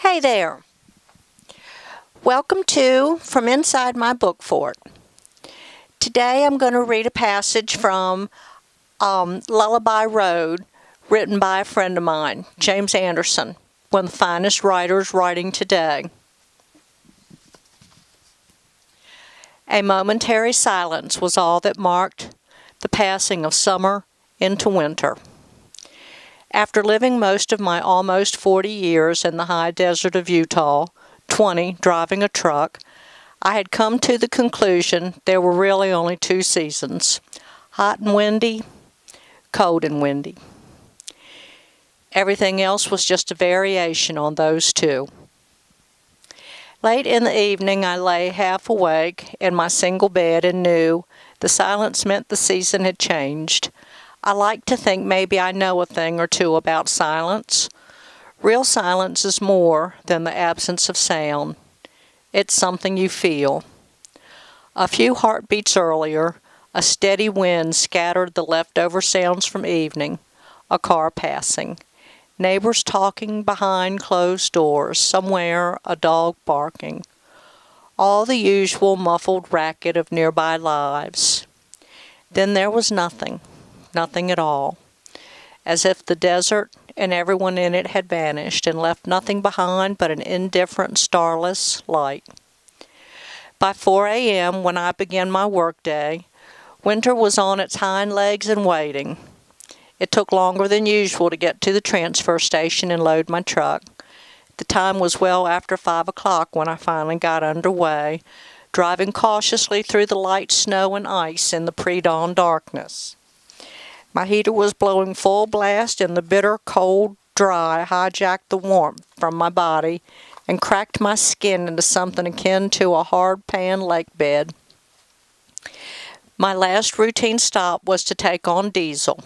Hey there. Welcome to From Inside My Book Fort. Today I'm going to read a passage from Lullaby Road, written by a friend of mine, James Anderson, one of the finest writers writing today. A momentary silence was all that marked the passing of summer into winter. After living most of my almost 40 years in the high desert of Utah, 20 driving a truck, I had come to the conclusion there were really only two seasons, hot and windy, cold and windy. Everything else was just a variation on those two. Late in the evening I lay half awake in my single bed and knew the silence meant the season had changed. I like to think maybe I know a thing or two about silence. Real silence is more than the absence of sound. It's something you feel. A few heartbeats earlier, a steady wind scattered the leftover sounds from evening, a car passing, neighbors talking behind closed doors, somewhere a dog barking, all the usual muffled racket of nearby lives. Then there was nothing. Nothing at all, as if the desert and everyone in it had vanished and left nothing behind but an indifferent, starless light. By 4 a.m., when I began my workday, winter was on its hind legs and waiting. It took longer than usual to get to the transfer station and load my truck. The time was well after 5 o'clock when I finally got underway, driving cautiously through the light snow and ice in the pre-dawn darkness. My heater was blowing full blast, and the bitter, cold, dry hijacked the warmth from my body and cracked my skin into something akin to a hard-pan lake bed. My last routine stop was to take on diesel.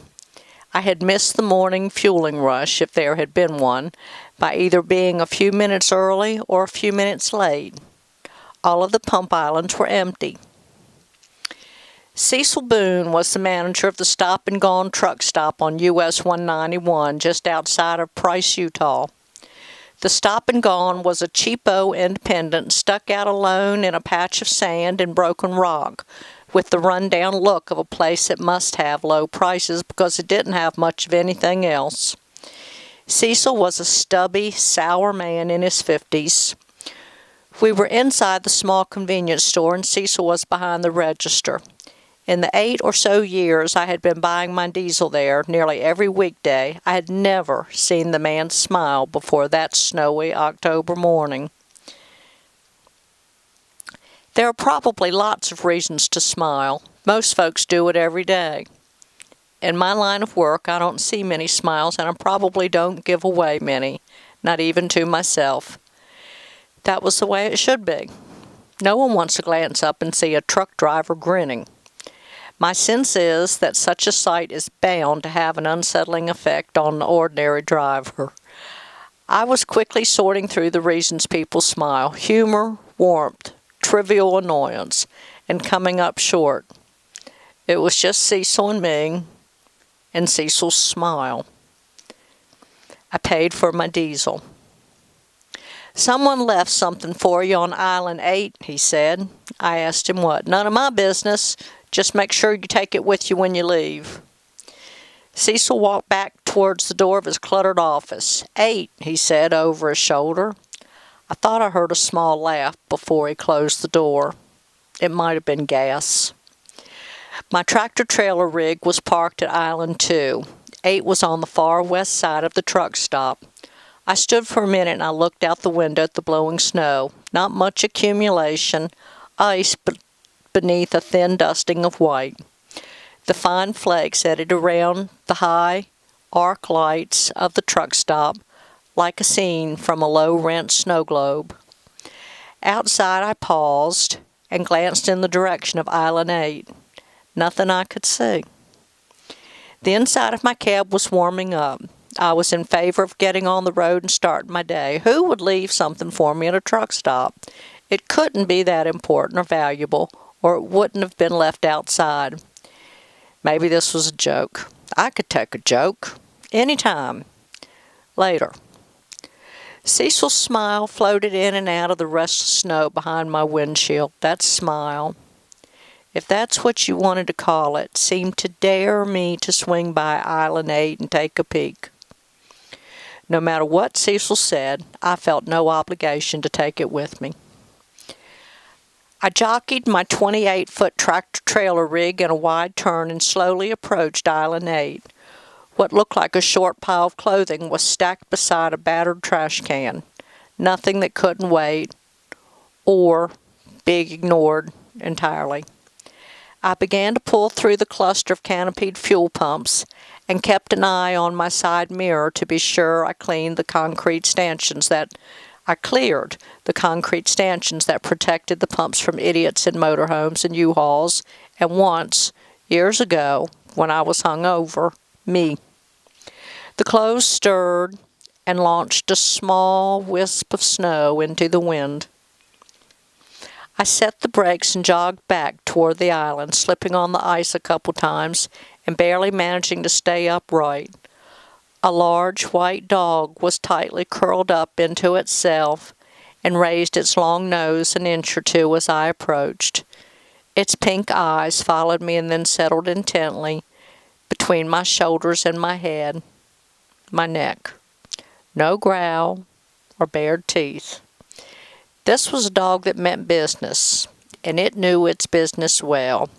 I had missed the morning fueling rush, if there had been one, by either being a few minutes early or a few minutes late. All of the pump islands were empty. Cecil Boone was the manager of the Stop and Gone truck stop on US 191 just outside of Price, Utah. The Stop and Gone was a cheapo independent stuck out alone in a patch of sand and broken rock, with the run-down look of a place that must have low prices because it didn't have much of anything else. Cecil was a stubby, sour man in his 50s. We were inside the small convenience store and Cecil was behind the register. In the 8 or so years I had been buying my diesel there nearly every weekday, I had never seen the man smile before that snowy October morning. There are probably lots of reasons to smile. Most folks do it every day. In my line of work, I don't see many smiles, and I probably don't give away many, not even to myself. That was the way it should be. No one wants to glance up and see a truck driver grinning. My sense is that such a sight is bound to have an unsettling effect on the ordinary driver. I was quickly sorting through the reasons people smile: humor, warmth, trivial annoyance, and coming up short. It was just Cecil and me, and Cecil's smile. I paid for my diesel. "Someone left something for you on Island 8, he said. I asked him what. "None of my business. Just make sure you take it with you when you leave." Cecil walked back towards the door of his cluttered office. 8, he said over his shoulder. I thought I heard a small laugh before he closed the door. It might have been gas. My tractor-trailer rig was parked at Island 2. 8 was on the far west side of the truck stop. I stood for a minute and I looked out the window at the blowing snow. Not much accumulation, ice beneath a thin dusting of white. The fine flakes eddied around the high arc lights of the truck stop like a scene from a low-rent snow globe. Outside I paused and glanced in the direction of Island 8. Nothing I could see. The inside of my cab was warming up. I was in favor of getting on the road and starting my day. Who would leave something for me at a truck stop? It couldn't be that important or valuable, or it wouldn't have been left outside. Maybe this was a joke. I could take a joke. Anytime. Later. Cecil's smile floated in and out of the restless snow behind my windshield. That smile, if that's what you wanted to call it, seemed to dare me to swing by Island 8 and take a peek. No matter what Cecil said, I felt no obligation to take it with me. I jockeyed my 28-foot tractor-trailer rig in a wide turn and slowly approached Island 8. What looked like a short pile of clothing was stacked beside a battered trash can. Nothing that couldn't wait or be ignored entirely. I began to pull through the cluster of canopied fuel pumps and kept an eye on my side mirror to be sure I cleared the concrete stanchions that protected the pumps from idiots in motorhomes and U-Hauls, and once, years ago, when I was hungover, me. The clothes stirred and launched a small wisp of snow into the wind. I set the brakes and jogged back toward the island, slipping on the ice a couple times and barely managing to stay upright. A large white dog was tightly curled up into itself and raised its long nose an inch or two as I approached. Its pink eyes followed me and then settled intently between my shoulders and my head, my neck. No growl or bared teeth. This was a dog that meant business, and it knew its business well.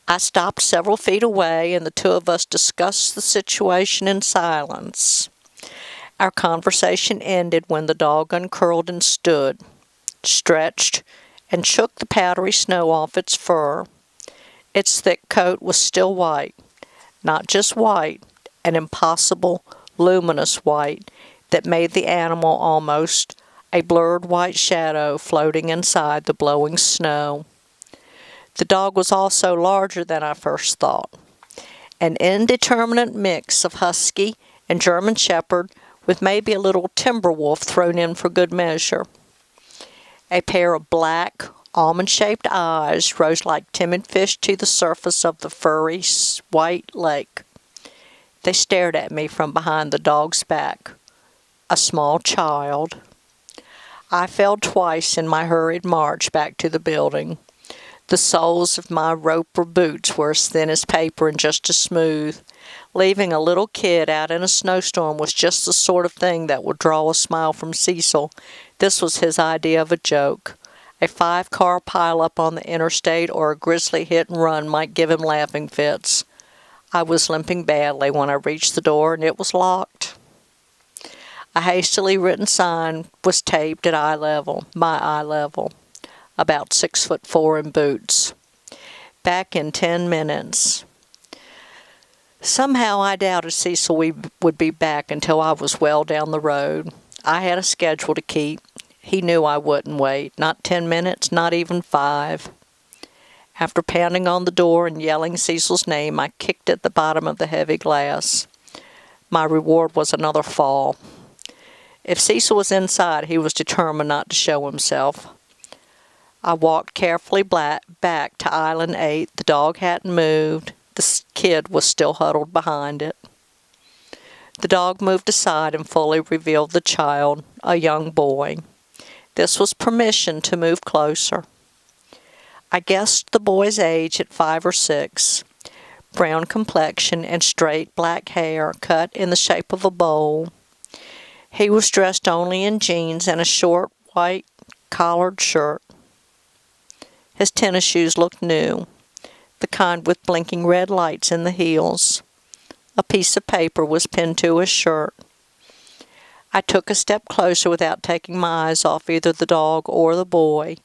I stopped several feet away, and the two of us discussed the situation in silence. Our conversation ended when the dog uncurled and stood, stretched, and shook the powdery snow off its fur. Its thick coat was still white, not just white, an impossible, luminous white that made the animal almost a blurred white shadow floating inside the blowing snow. The dog was also larger than I first thought, an indeterminate mix of husky and German shepherd with maybe a little timber wolf thrown in for good measure. A pair of black, almond-shaped eyes rose like timid fish to the surface of the furry, white lake. They stared at me from behind the dog's back. A small child. I fell twice in my hurried march back to the building. The soles of my roper boots were as thin as paper and just as smooth. Leaving a little kid out in a snowstorm was just the sort of thing that would draw a smile from Cecil. This was his idea of a joke. A 5-car pileup on the interstate or a grisly hit-and-run might give him laughing fits. I was limping badly when I reached the door, and it was locked. A hastily written sign was taped at eye level, my eye level, about 6'4" in boots. Back in 10 minutes. Somehow I doubted Cecil would be back until I was well down the road. I had a schedule to keep. He knew I wouldn't wait, not 10 minutes, not even 5. After pounding on the door and yelling Cecil's name, I kicked at the bottom of the heavy glass. My reward was another fall. If Cecil was inside, he was determined not to show himself. I walked carefully back to Island 8. The dog hadn't moved. The kid was still huddled behind it. The dog moved aside and fully revealed the child, a young boy. This was permission to move closer. I guessed the boy's age at 5 or 6. Brown complexion and straight black hair cut in the shape of a bowl. He was dressed only in jeans and a short white collared shirt. His tennis shoes looked new, the kind with blinking red lights in the heels. A piece of paper was pinned to his shirt. I took a step closer without taking my eyes off either the dog or the boy.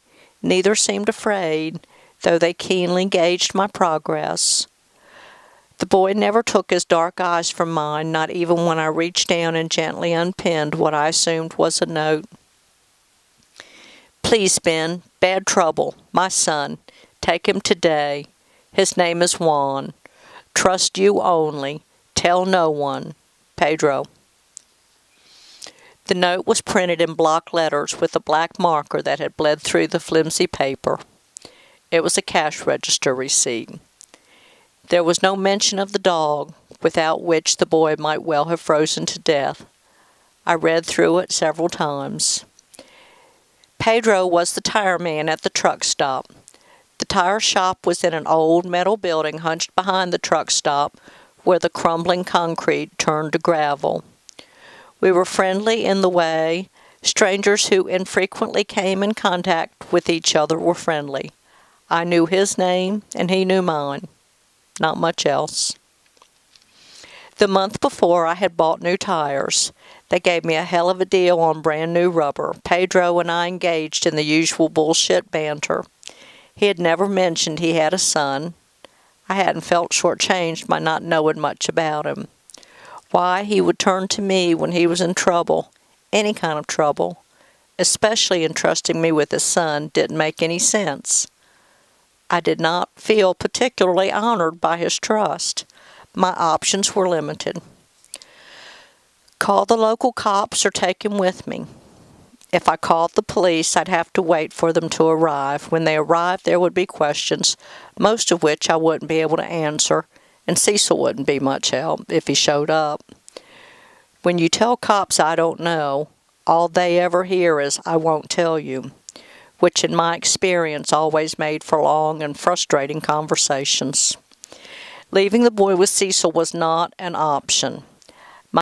Neither seemed afraid, though they keenly gauged my progress. The boy never took his dark eyes from mine, not even when I reached down and gently unpinned what I assumed was a note. Please, Ben, bad trouble. My son. Take him today. His name is Juan. Trust you only. Tell no one. Pedro. The note was printed in block letters with a black marker that had bled through the flimsy paper. It was a cash register receipt. There was no mention of the dog, without which the boy might well have frozen to death. I read through it several times. Pedro was the tire man at the truck stop. The tire shop was in an old metal building hunched behind the truck stop where the crumbling concrete turned to gravel. We were friendly in the way strangers who infrequently came in contact with each other were friendly. I knew his name and he knew mine. Not much else. The month before, I had bought new tires. They gave me a hell of a deal on brand new rubber. Pedro and I engaged in the usual bullshit banter. He had never mentioned he had a son. I hadn't felt shortchanged by not knowing much about him. Why he would turn to me when he was in trouble, any kind of trouble, especially entrusting me with his son, didn't make any sense. I did not feel particularly honored by his trust. My options were limited. Call the local cops or take him with me. If I called the police, I'd have to wait for them to arrive. When they arrived, there would be questions, most of which I wouldn't be able to answer, and Cecil wouldn't be much help if he showed up. When you tell cops I don't know, all they ever hear is, "I won't tell you," which in my experience always made for long and frustrating conversations. Leaving the boy with Cecil was not an option.